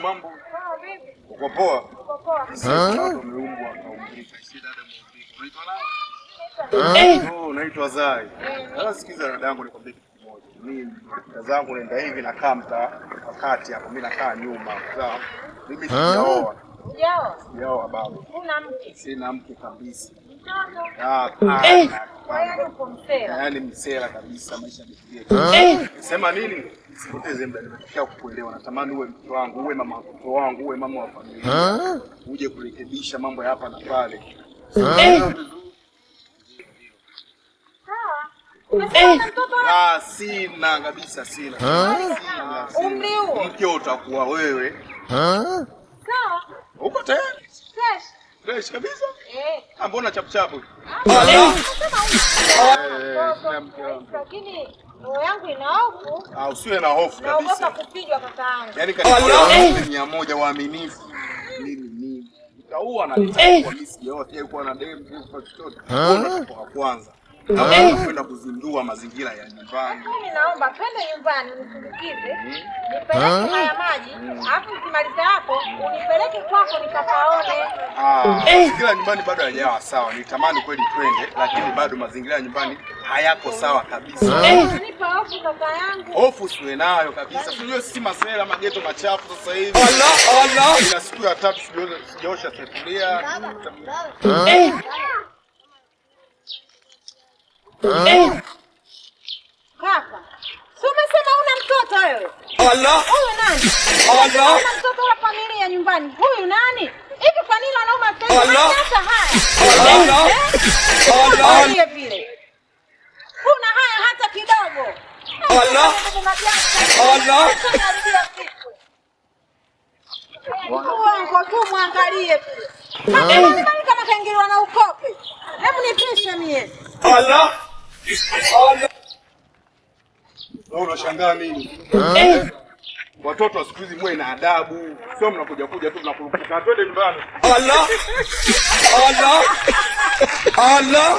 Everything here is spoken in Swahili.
mambo. Poa vipi? Uko poa? Uko poa. Umeumbwa kaumbika. Shida dada muumbika. Unaitwa nani? Unaitwa Zai. Sasa sikiza dadangu nikwambie kitu kimoja. Mimi zangu naenda hivi nakaa mtaa wakati hapo mimi nakaa nyuma. Sawa? Mimi sijaoa. Sijaoa baba. Una mke? Sina mke kabisa. Kwa hiyo uko msela. Yaani msela kabisa maisha yetu. Sema nini? Sipoteze muda nimetokea kukuelewa. Natamani uwe mtoto wangu, uwe mama watoto wangu, uwe mama wa familia. Uje kurekebisha mambo ya hapa na pale. Sina kabisa sina. Umri huo? Mke utakuwa wewe. Sawa. Uko tayari? Fresh. Fresh kabisa? Mbona chapu? Lakini roho yangu ina hofu. Usiwe na hofu kabisa. Naogopa kupigwa kakaangu. Yaani katika 100 waaminifu. Mimi nitaua na nitakuwa misi yote yuko na demu kwa chochote. Kwa kwanza. Na kwenda kuzindua mazingira ya nyumbani. Mimi naomba twende nyumbani unisindikize. Nipeleke haya maji, alafu ukimaliza hapo unipeleke kwako nikapaone. Mazingira nyumbani bado hayajawa sawa. Nitamani kweli twende lakini bado mazingira ya nyumbani hayako sawa kabisa. Nipa hofu kaka yangu. Hofu siwe nayo kabisa. Sio sisi masela mageto machafu sasa hivi. Allah. Ina siku ya 3 sijaosha sufuria. Kaka, si umesema una mtoto wewe? Allah. Huyu nani? Allah. Una mtoto wa familia nyumbani. Huyu nani? Hivi kwa nini anauma sasa? Hata haya. Allah. Allah. Vile. Una haya hata kidogo. Allah. Allah. Uongo tu muangalie vile. Kama kaingiliwa na ukope. Hebu nipishe mie. Allah. Allah. Unashangaa nini? Watoto wa siku hizi mwe na adabu. Sio mnakuja tu mnakurupuka. Twende nyumbani. Allah. Allah. Allah.